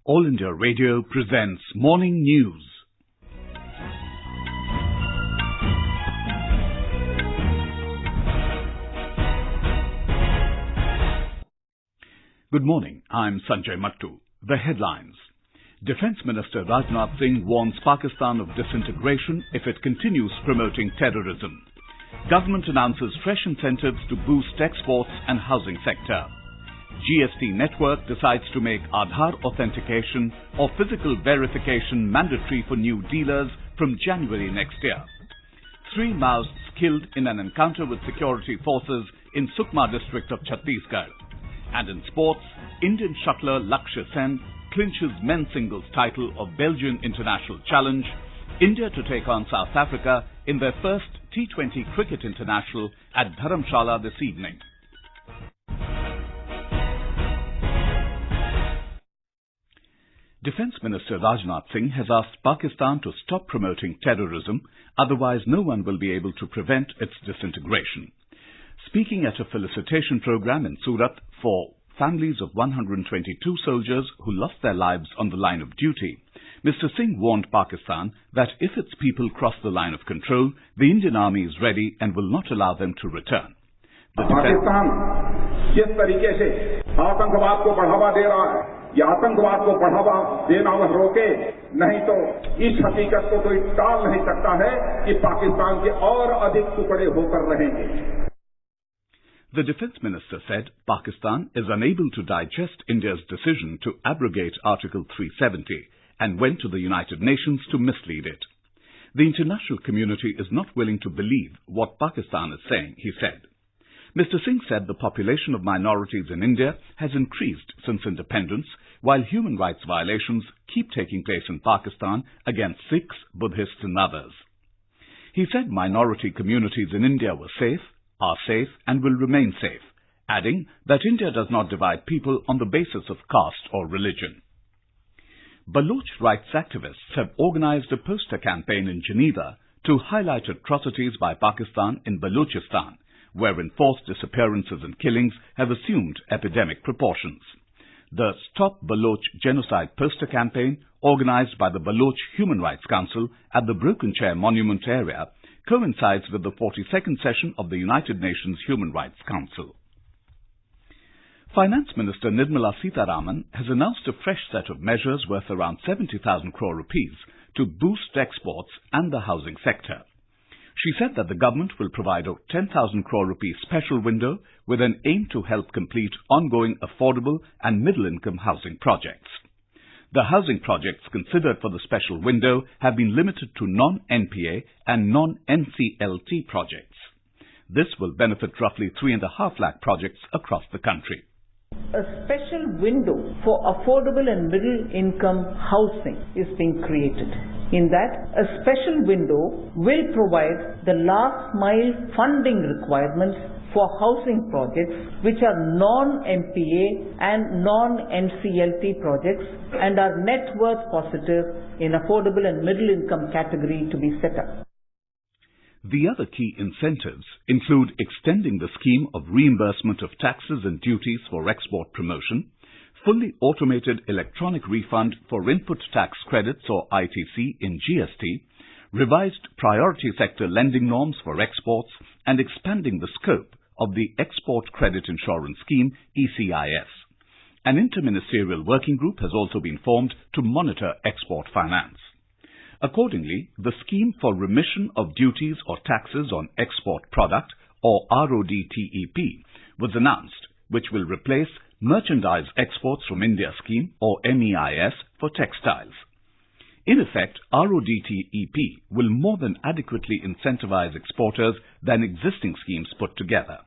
All India Radio presents Morning News. Good morning, I'm Sanjay Mattu. The headlines. Defence Minister Rajnath Singh warns Pakistan of disintegration if it continues promoting terrorism. Government announces fresh incentives to boost exports and housing sector. GST Network decides to make Aadhaar authentication or physical verification mandatory for new dealers from January next year. 3 Maoists killed in an encounter with security forces in Sukma district of Chhattisgarh. And in sports, Indian shuttler Lakshya Sen clinches men's singles title of Belgian International Challenge. India to take on South Africa in their first T20 Cricket International at Dharamshala this evening. Defence Minister Rajnath Singh has asked Pakistan to stop promoting terrorism, otherwise no one will be able to prevent its disintegration. Speaking at a felicitation program in Surat for families of 122 soldiers who lost their lives on the line of duty, Mr. Singh warned Pakistan that if its people cross the line of control, the Indian Army is ready and will not allow them to return. Pakistan जिस तरीके से आतंकवाद को बढ़ावा दे रहा है, ये आतंकवाद को बढ़ावा देना वह रोके, नहीं तो इस हकीकत को कोई टाल नहीं सकता है कि पाकिस्तान के और अधिक टुकड़े होकर रहेंगे. The Defence Minister said Pakistan is unable to digest India's decision to abrogate Article 370 and went to the United Nations to mislead it. The international community is not willing to believe what Pakistan is saying, he said. Mr. Singh said the population of minorities in India has increased since independence, while human rights violations keep taking place in Pakistan against Sikhs, Buddhists and others. He said minority communities in India were safe, are safe and will remain safe, adding that India does not divide people on the basis of caste or religion. Baloch rights activists have organized a poster campaign in Geneva to highlight atrocities by Pakistan in Balochistan, where enforced disappearances and killings have assumed epidemic proportions. The Stop Baloch Genocide poster campaign, organized by the Baloch Human Rights Council at the Broken Chair Monument area, coincides with the 42nd session of the United Nations Human Rights Council. Finance Minister Nirmala Sitharaman has announced a fresh set of measures worth around 70,000 crore rupees to boost exports and the housing sector. She said that the government will provide a 10,000 crore rupees special window with an aim to help complete ongoing affordable and middle-income housing projects. The housing projects considered for the special window have been limited to non-NPA and non-NCLT projects. This will benefit roughly 3.5 lakh projects across the country. A special window for affordable and middle-income housing is being created. In that, a special window will provide the last-mile funding requirements for housing projects which are non-MPA and non-NCLT projects and are net worth positive in affordable and middle-income category to be set up. The other key incentives include extending the scheme of reimbursement of taxes and duties for export promotion, fully automated electronic refund for input tax credits or ITC in GST, revised priority sector lending norms for exports, and expanding the scope of the Export Credit Insurance Scheme ECIS. An interministerial working group has also been formed to monitor export finance. Accordingly, the scheme for remission of duties or taxes on export product or RODTEP was announced, which will replace Merchandise Exports from India scheme or MEIS for textiles. In effect, RODTEP will more than adequately incentivize exporters than existing schemes put together.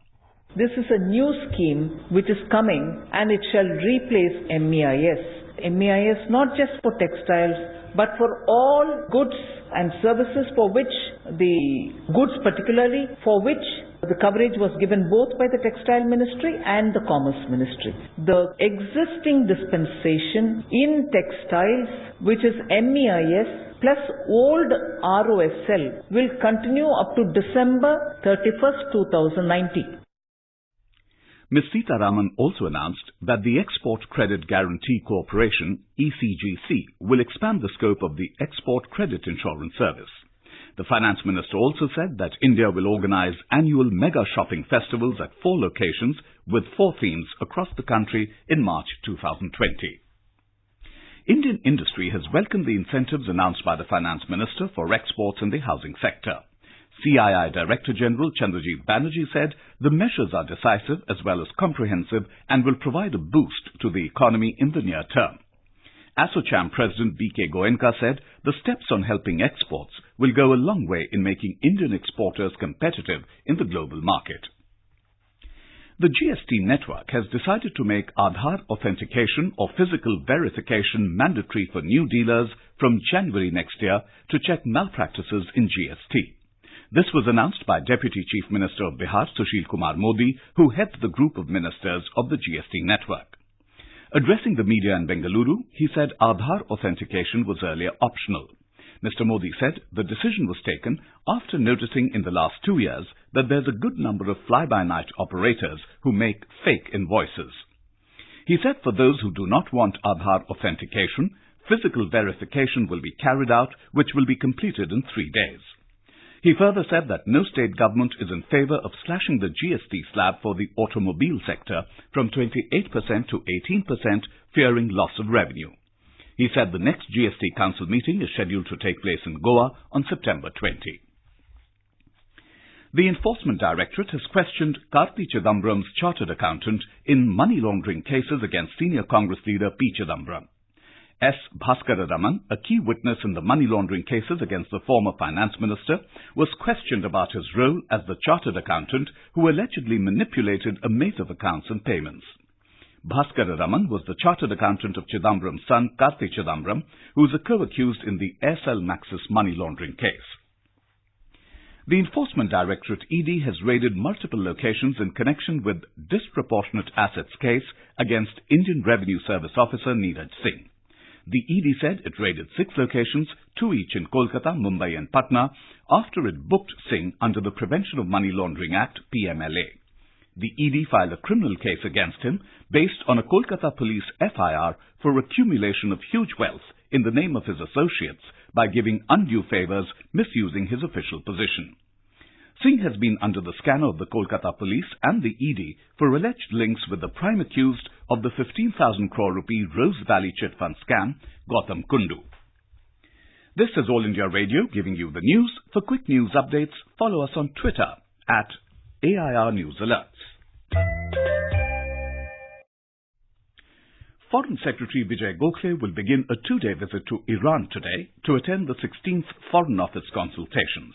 This is a new scheme which is coming and it shall replace MEIS. MEIS not just for textiles but for all goods and services for which the goods particularly for which the coverage was given both by the Textile Ministry and the Commerce Ministry. The existing dispensation in textiles, which is MEIS plus old ROSL, will continue up to December 31st, 2019. Ms. Sitharaman also announced that the Export Credit Guarantee Corporation, ECGC, will expand the scope of the Export Credit Insurance Service. The Finance Minister also said that India will organize annual mega shopping festivals at 4 locations with 4 themes across the country in March 2020. Indian industry has welcomed the incentives announced by the Finance Minister for exports in the housing sector. CII Director General Chandrajit Banerjee said the measures are decisive as well as comprehensive and will provide a boost to the economy in the near term. ASSOCHAM President B.K. Goenka said the steps on helping exports will go a long way in making Indian exporters competitive in the global market. The GST Network has decided to make Aadhaar authentication or physical verification mandatory for new dealers from January next year to check malpractices in GST. This was announced by Deputy Chief Minister of Bihar, Sushil Kumar Modi, who heads the group of ministers of the GST Network. Addressing the media in Bengaluru, he said Aadhaar authentication was earlier optional. Mr. Modi said the decision was taken after noticing in the last 2 years that there's a good number of fly-by-night operators who make fake invoices. He said for those who do not want Aadhaar authentication, physical verification will be carried out, which will be completed in 3 days. He further said that no state government is in favour of slashing the GST slab for the automobile sector from 28% to 18%, fearing loss of revenue. He said the next GST Council meeting is scheduled to take place in Goa on September 20. The Enforcement Directorate has questioned Karti Chidambaram's chartered accountant in money laundering cases against senior Congress leader P. Chidambaram. S. Bhaskara-Raman, a key witness in the money laundering cases against the former finance minister, was questioned about his role as the chartered accountant who allegedly manipulated a maze of accounts and payments. Bhaskara-Raman was the chartered accountant of Chidambaram's son, Karti Chidambaram, who is a co-accused in the Aircel Maxis money laundering case. The Enforcement Directorate ED has raided multiple locations in connection with disproportionate assets case against Indian Revenue Service Officer Neeraj Singh. The ED said it raided 6 locations, 2 each in Kolkata, Mumbai and Patna, after it booked Singh under the Prevention of Money Laundering Act, PMLA. The ED filed a criminal case against him based on a Kolkata police FIR for accumulation of huge wealth in the name of his associates by giving undue favours, misusing his official position. Singh has been under the scanner of the Kolkata police and the ED for alleged links with the prime accused of the 15,000 crore rupee Rose Valley chit fund scam, Gautam Kundu. This is All India Radio giving you the news. For quick news updates, follow us on Twitter at AIR News Alerts. Foreign Secretary Vijay Gokhale will begin a 2-day visit to Iran today to attend the 16th Foreign Office consultations.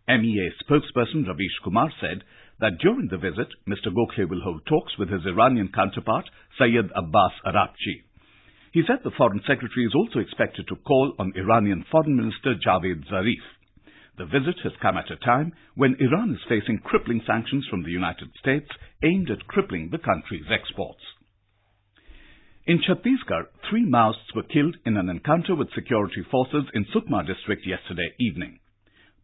MEA spokesperson Ravish Kumar said that during the visit, Mr. Gokhale will hold talks with his Iranian counterpart, Sayyid Abbas Araghchi. He said the Foreign Secretary is also expected to call on Iranian Foreign Minister Javed Zarif. The visit has come at a time when Iran is facing crippling sanctions from the United States aimed at crippling the country's exports. In Chhattisgarh, 3 Maoists were killed in an encounter with security forces in Sukma district yesterday evening.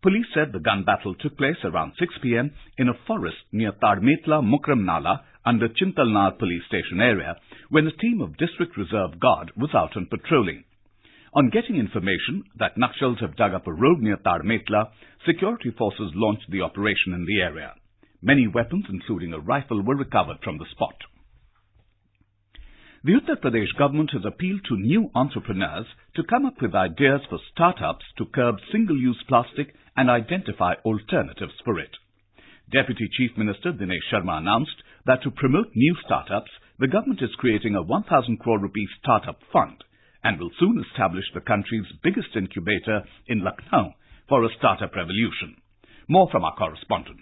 Police said the gun battle took place around 6 p.m. in a forest near Tadmetla Mukram Nala under Chintalnar police station area when a team of District Reserve Guard was out on patrolling. On getting information that Nakshals have dug up a road near Tadmetla, security forces launched the operation in the area. Many weapons, including a rifle, were recovered from the spot. The Uttar Pradesh government has appealed to new entrepreneurs to come up with ideas for startups to curb single-use plastic and identify alternatives for it. Deputy Chief Minister Dinesh Sharma announced that to promote new startups, the government is creating a 1,000 crore rupee startup fund and will soon establish the country's biggest incubator in Lucknow for a startup revolution. More from our correspondent.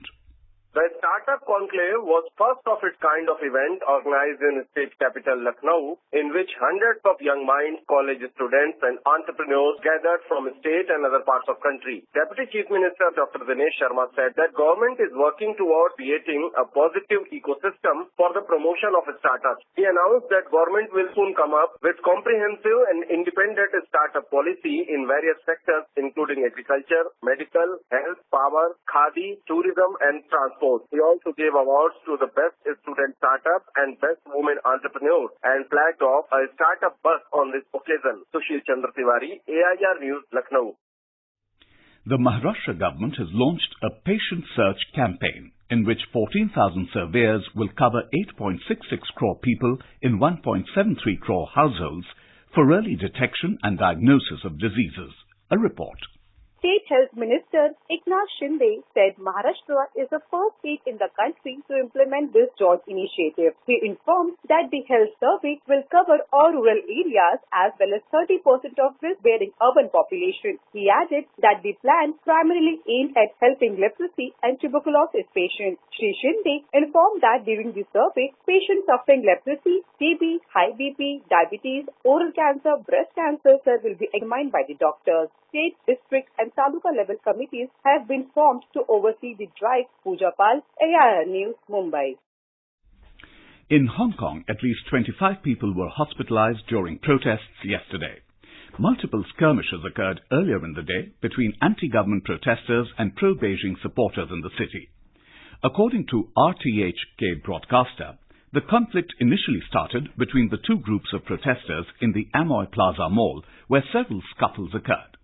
The Startup Conclave was first of its kind of event organized in state capital Lucknow, in which hundreds of young minds, college students and entrepreneurs gathered from state and other parts of country. Deputy Chief Minister Dr. Dinesh Sharma said that government is working towards creating a positive ecosystem for the promotion of startups. He announced that government will soon come up with comprehensive and independent startup policy in various sectors including agriculture, medical, health, power, khadi, tourism and transport. He also gave awards to the best student startup and best women entrepreneur and flagged off a startup bus on this occasion. Sushil Chandra Tiwari, AIR News, Lucknow. The Maharashtra government has launched a patient search campaign in which 14,000 surveyors will cover 8.66 crore people in 1.73 crore households for early detection and diagnosis of diseases. A report. State Health Minister Lakshya Sen said Maharashtra is the first state in the country to implement this joint initiative. He informed that the health survey will cover all rural areas as well as 30% of risk-bearing urban population. He added that the plan primarily aimed at helping leprosy and tuberculosis patients. Shri Shinde informed that during the survey, patients suffering leprosy, TB, high BP, diabetes, oral cancer, breast cancer will be examined by the doctors. State, district and taluka level committees have been formed to oversee the drive. Pooja Pal, AIR News, Mumbai. In Hong Kong, at least 25 people were hospitalized during protests yesterday. Multiple skirmishes occurred earlier in the day between anti-government protesters and pro-Beijing supporters in the city. According to RTHK broadcaster, the conflict initially started between the two groups of protesters in the Amoy Plaza Mall, where several scuffles occurred.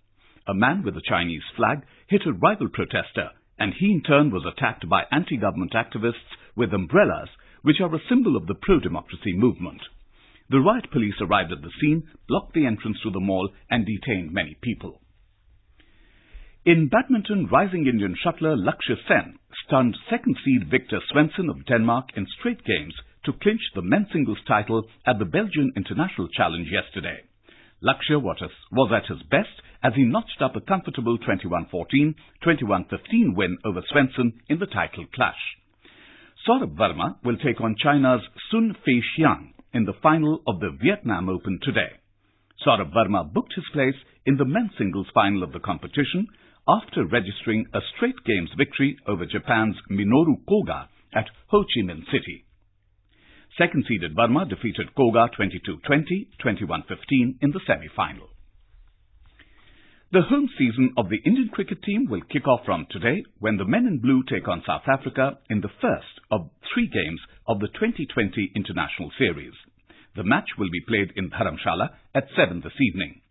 A man with a Chinese flag hit a rival protester, and he in turn was attacked by anti-government activists with umbrellas, which are a symbol of the pro-democracy movement. The riot police arrived at the scene, blocked the entrance to the mall, and detained many people. In badminton, rising Indian shuttler Lakshya Sen stunned second seed Victor Svensson of Denmark in straight games to clinch the men's singles title at the Belgian International Challenge yesterday. Lakshya was at his best as he notched up a comfortable 21-14, 21-15 win over Svensson in the title clash. Saurabh Verma will take on China's Sun Feixiang in the final of the Vietnam Open today. Saurabh Verma booked his place in the men's singles final of the competition after registering a straight games victory over Japan's Minoru Koga at Ho Chi Minh City. Second-seeded Verma defeated Koga 22-20, 21-15 in the semi-final. The home season of the Indian cricket team will kick off from today when the men in blue take on South Africa in the first of 3 games of the 2020 International Series. The match will be played in Dharamshala at 7 this evening.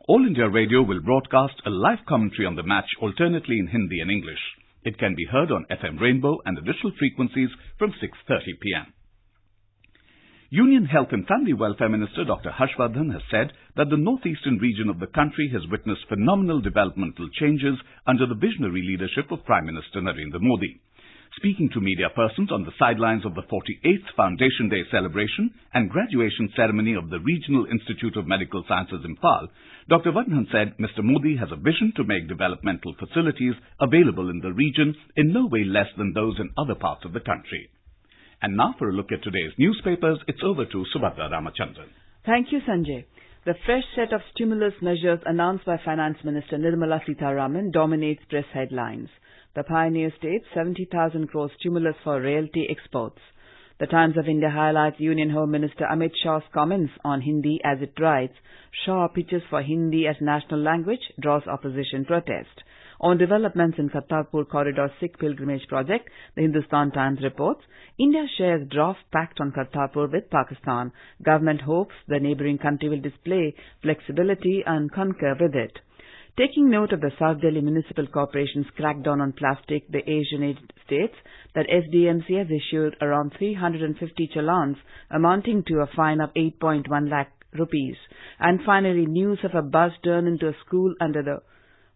All India Radio will broadcast a live commentary on the match alternately in Hindi and English. It can be heard on FM Rainbow and additional frequencies from 6:30 p.m. Union Health and Family Welfare Minister Dr. Harshvardhan has said that the northeastern region of the country has witnessed phenomenal developmental changes under the visionary leadership of Prime Minister Narendra Modi. Speaking to media persons on the sidelines of the 48th Foundation Day celebration and graduation ceremony of the Regional Institute of Medical Sciences Imphal, Dr. Vardhan said Mr. Modi has a vision to make developmental facilities available in the region in no way less than those in other parts of the country. And now for a look at today's newspapers, it's over to Subhadra Ramachandran. Thank you, Sanjay. The fresh set of stimulus measures announced by Finance Minister Nirmala Sitharaman dominates press headlines. The pioneer states 70,000 crore stimulus for realty exports. The Times of India highlights Union Home Minister Amit Shah's comments on Hindi as it writes, Shah pitches for Hindi as national language, draws opposition protest. On developments in Kartarpur Corridor Sikh Pilgrimage Project, the Hindustan Times reports, India shares draft pact on Kartarpur with Pakistan. Government hopes the neighbouring country will display flexibility and concur with it. Taking note of the South Delhi Municipal Corporation's crackdown on plastic, the Asian aid states that SDMC has issued around 350 challans amounting to a fine of 8.1 lakh rupees. And finally, news of a bus turned into a school under the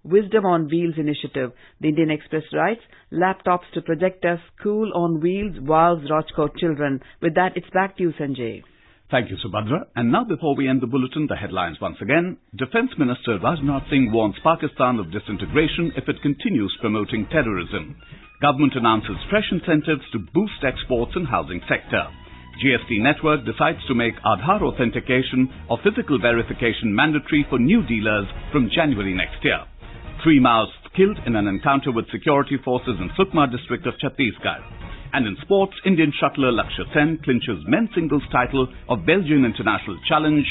Wisdom on Wheels initiative. The Indian Express writes, laptops to projectors, school on wheels, wows Rajkot children. With that, it's back to you, Sanjay. Thank you, Subhadra. And now before we end the bulletin, the headlines once again. Defence Minister Rajnath Singh warns Pakistan of disintegration if it continues promoting terrorism. Government announces fresh incentives to boost exports and housing sector. GST Network decides to make Aadhaar authentication or physical verification mandatory for new dealers from January next year. 3 Maoists killed in an encounter with security forces in Sukma district of Chhattisgarh. And in sports, Indian shuttler Lakshya Sen clinches men's singles title of Belgian International Challenge.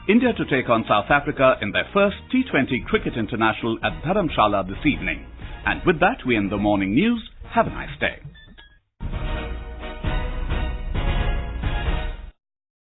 India to take on South Africa in their first T20 Cricket International at Dharamshala this evening. And with that, we end the morning news. Have a nice day.